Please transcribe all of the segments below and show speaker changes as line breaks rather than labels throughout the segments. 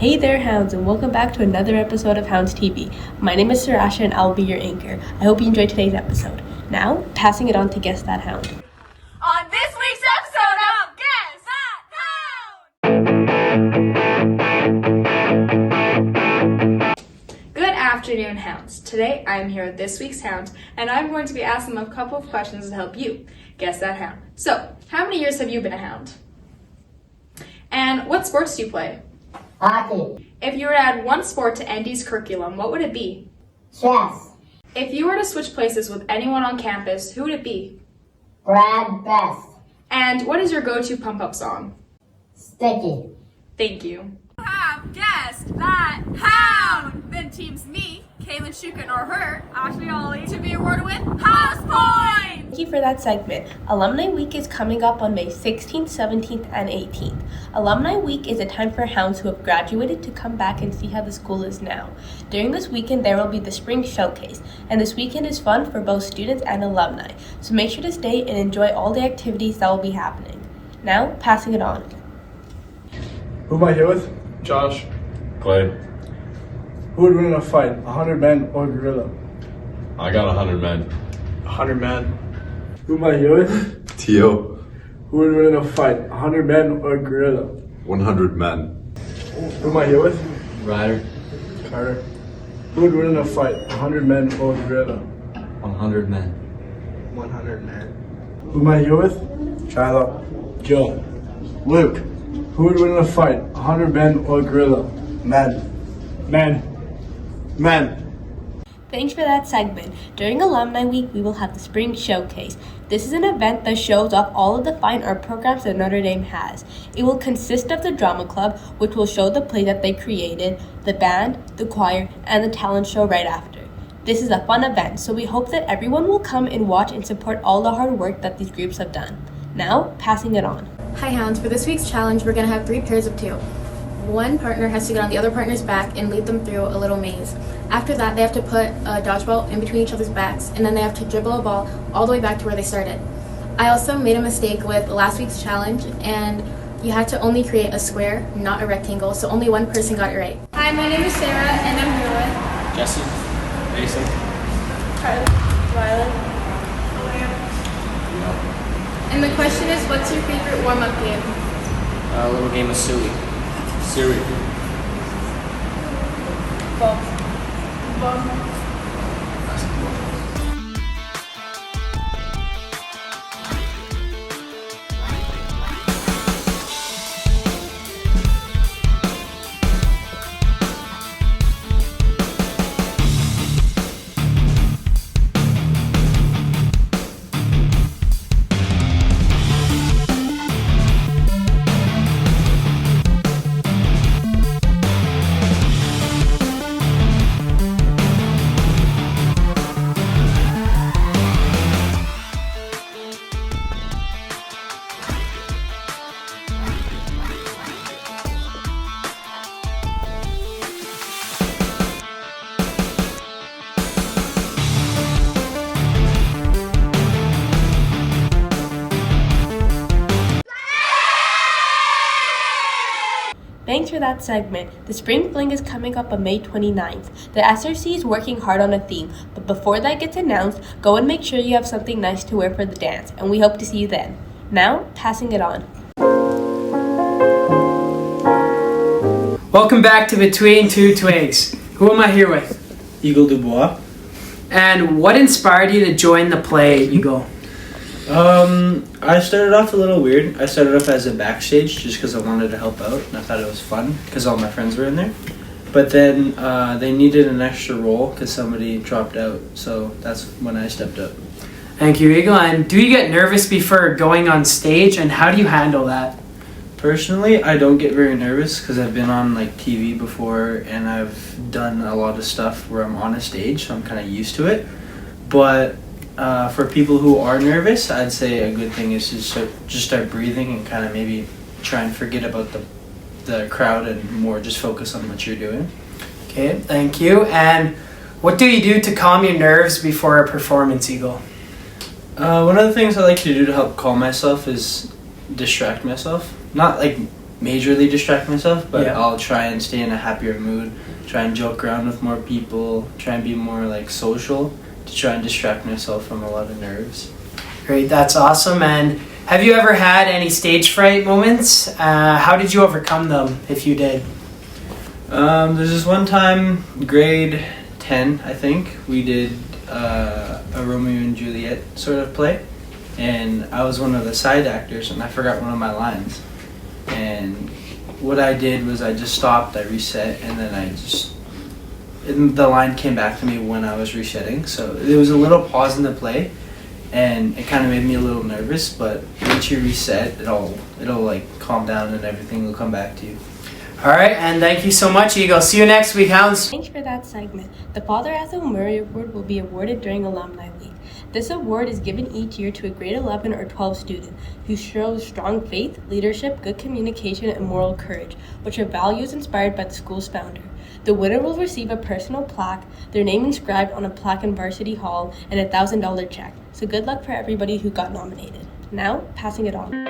Hey there, Hounds, and welcome back to another episode of Hounds TV. My name is Sarasha, and I'll be your anchor. I hope you enjoyed today's episode. Now, passing it on to Guess That Hound.
On this week's episode of Guess That Hound! Good afternoon, Hounds. Today I'm here with this week's Hound, and I'm going to be asking them a couple of questions to help you guess that hound. So, how many years have you been a hound? And what sports do you play?
Hockey.
If you were to add one sport to Andy's curriculum, what would it be?
Chess.
If you were to switch places with anyone on campus, who would it be?
Brad Best.
And what is your go-to pump-up song?
Sticky.
Thank you. Have guessed that hound! Then teams me, Kaylin Shukin, or her, Ashley Ollie, to be awarded with house points!
Thank you for that segment. Alumni Week is coming up on May 16th, 17th, and 18th. Alumni Week is a time for Hounds who have graduated to come back and see how the school is now. During this weekend, there will be the Spring Showcase, and this weekend is fun for both students and alumni, so make sure to stay and enjoy all the activities that will be happening. Now, passing it on.
Who am I here with?
Josh. Clay.
Who would win in a fight, 100 men or gorilla?
I got 100 men.
100 men. Who am I here with?
Tio.
Who would win in a fight, 100 men or gorilla?
100 men.
Who am I here with?
Ryder.
Carter. Who would win in a fight, 100 men or gorilla?
100 men.
100 men. Who am I here with? Shiloh. Joe. Luke. Who would win in a fight, 100 men or gorilla? Men. Men. Men.
Thanks for that segment. During Alumni Week, we will have the Spring Showcase. This is an event that shows off all of the fine art programs that Notre Dame has. It will consist of the drama club, which will show the play that they created, the band, the choir, and the talent show right after. This is a fun event, so we hope that everyone will come and watch and support all the hard work that these groups have done. Now, passing it on.
Hi Hounds, for this week's challenge we're going to have 3 pairs of 2. One partner has to get on the other partner's back and lead them through a little maze. After that they have to put a dodgeball in between each other's backs, and then they have to dribble a ball all the way back to where they started. I also made a mistake with last week's challenge, and you had to only create a square, not a rectangle, so only one person got it right.
Hi, my name is Sarah, and I'm here with
Jesse. Mason.
Carly, Violet, and the question is, what's your favorite warm-up game?
A little game of Suey. Siri.
Thanks for that segment. The Spring Fling is coming up on May 29th. The SRC is working hard on a theme, but before that gets announced, go and make sure you have something nice to wear for the dance, and we hope to see you then. Now, passing it on.
Welcome back to Between Two Twigs. Who am I here with?
Eagle Dubois.
And what inspired you to join the play, Eagle?
I started off a little weird. I started off as a backstage just because I wanted to help out and I thought it was fun because all my friends were in there. But then they needed an extra role because somebody dropped out, so that's when I stepped up.
Thank you, Eagle. And do you get nervous before going on stage, and how do you handle that?
Personally, I don't get very nervous because I've been on like TV before and I've done a lot of stuff where I'm on a stage, so I'm kind of used to it. But for people who are nervous, I'd say a good thing is to just start breathing and kind of maybe try and forget about the crowd and more just focus on what you're doing.
Okay, thank you. And what do you do to calm your nerves before a performance, Eagle?
One of the things I like to do to help calm myself is distract myself. Not like majorly distract myself, but
Yeah.
I'll try and stay in a happier mood, try and joke around with more people, try and be more like social to try and distract myself from a lot of nerves.
Great, that's awesome. And have you ever had any stage fright moments? How did you overcome them, if you did?
There's this one time, grade 10, I think, we did a Romeo and Juliet sort of play, and I was one of the side actors, and I forgot one of my lines. And what I did was I just stopped, I reset, and then the line came back to me when I was resetting. So there was a little pause in the play, and it kind of made me a little nervous, but once you reset, it'll like calm down and everything will come back to you.
All right, and thank you so much, Eagle. See you next week, Hounds.
Thanks for that segment. The Father Ethel Murray Award will be awarded during Alumni Week. This award is given each year to a grade 11 or 12 student who shows strong faith, leadership, good communication, and moral courage, which are values inspired by the school's founder. The winner will receive a personal plaque, their name inscribed on a plaque in Varsity Hall, and a $1,000 check. So good luck for everybody who got nominated. Now, passing it on.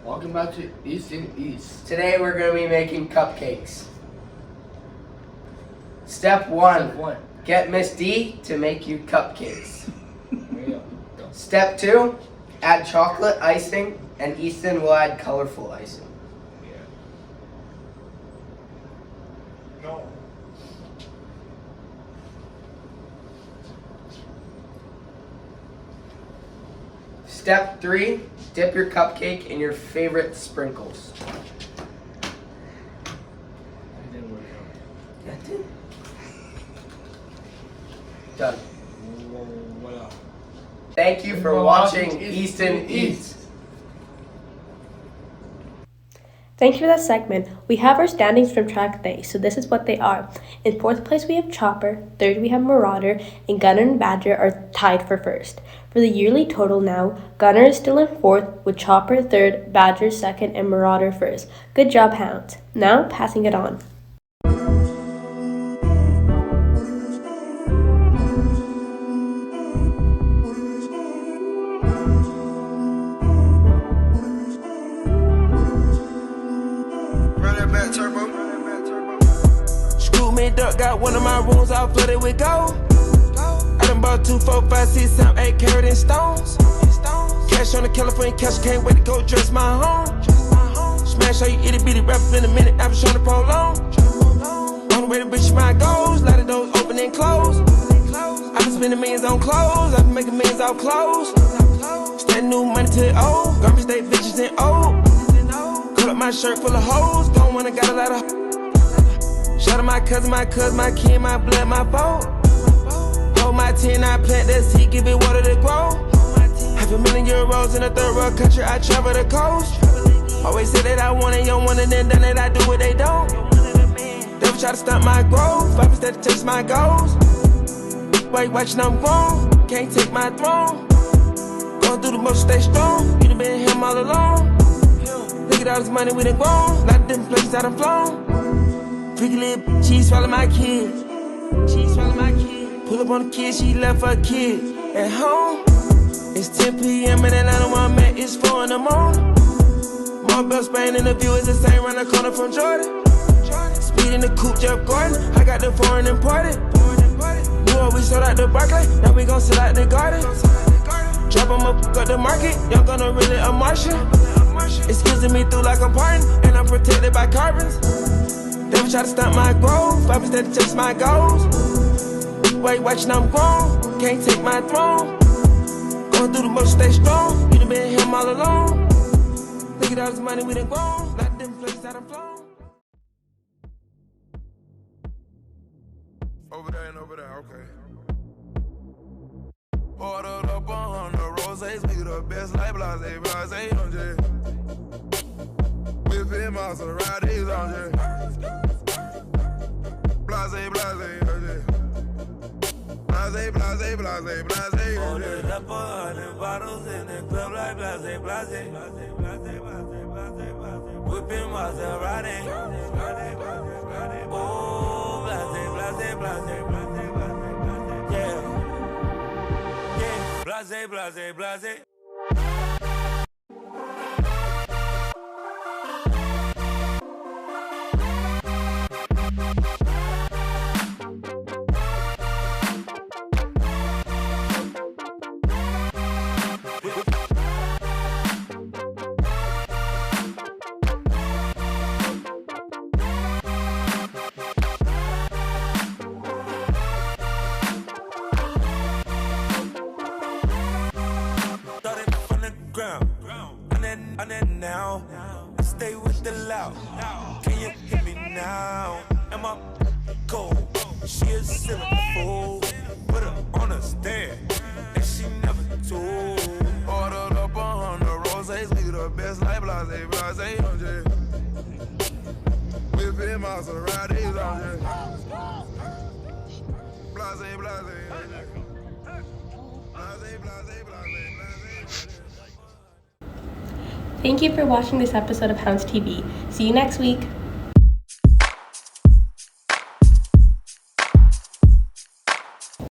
Welcome back to Easton East.
Today we're going to be making cupcakes. Step 1. Get Miss D to make you cupcakes. Step 2. Add chocolate icing, and Easton will add colorful icing. Step 3. Dip your cupcake in your favorite sprinkles. That did? Done. Thank you for watching Easton Eats.
Thank you for that segment. We have our standings from track day, so this is what they are. In 4th place we have Chopper, 3rd we have Marauder, and Gunner and Badger are tied for 1st. For the yearly total now, Gunner is still in 4th, with Chopper 3rd, Badger 2nd, and Marauder 1st. Good job, Hounds. Now, passing it on.
Screw me duck, got one of my rooms all flooded with gold. I done bought 2, 4, 5, 6, 7, 8 carat in stones. Cash on the California cash, can't wait to go dress my home. Smash how you itty bitty rap in a minute, I'm trying to prolong. On the way to reach my goals, lot of doors open and close. I been spending millions on clothes, I been making millions off clothes. Stand new money to the old, garbage day bitches and old. Cut up my shirt full of hoes, don't wanna got a lot of. Shout out my cousin, my kin, my blood, my boat. Hold my 10, I plant that seed, give it water to grow. €500,000 in a third world country, I travel the coast. Always say that I want it, you don't want it, then done it, I do what they don't. Devil try to stop my growth, I instead to chase my goals. Wait, watching I'm grown, can't take my throne. Going through the motion, stay strong, you done been him all alone. Look at all this money we done grown, lot of different places I done flown. Freaky little bitch, she swallow my kids. She swallow my kids. Pull up on the kid, she left her kid at home. It's 10 p.m. in Atlanta, where I'm at, it's 4 in the morning. Marlboro, Spain, and the view is the same, round the corner from Jordan. Speed in the coupe, Jeff Gordon, I got the foreign imported. Boy, we sold out the Barclay, now we gon' sell out the garden. Drop 'em up the market, y'all gonna really a Martian. It's squeezing me through like I'm parting, and I'm protected by carbons. Devil try to stop my growth, I instead to chase my goals. Wait, watching I'm grown, can't take my throne. Going through the motion, stay strong, you done been him all alone. Look at all this money we done grown, lot of different places I done flown.
Over there and over there, okay. Ordered up 100 roses, make it the best like blase, blase, don't just.
Whipping Maseratis on you. Blase, blase, blase, blase, blase, blase. Ordered up 100 bottles in the club like blase, blase, blase, blase, blase, blase, blase. Whipping Maserati. Oh, blase, blase, blase, blase, blase, blase. Yeah, yeah. Blase, blase, blase. Now, I stay with the loud. Can you hear me now? Am I cold? She a silly fool. Put her on a stand, and she never told. Ordered up 100 roses, we the best like blase, blase, on you. Whipping Maseratis on you. Blase, blase, blase, blase, blase.
Thank you for watching this episode of Hounds TV. See you next week.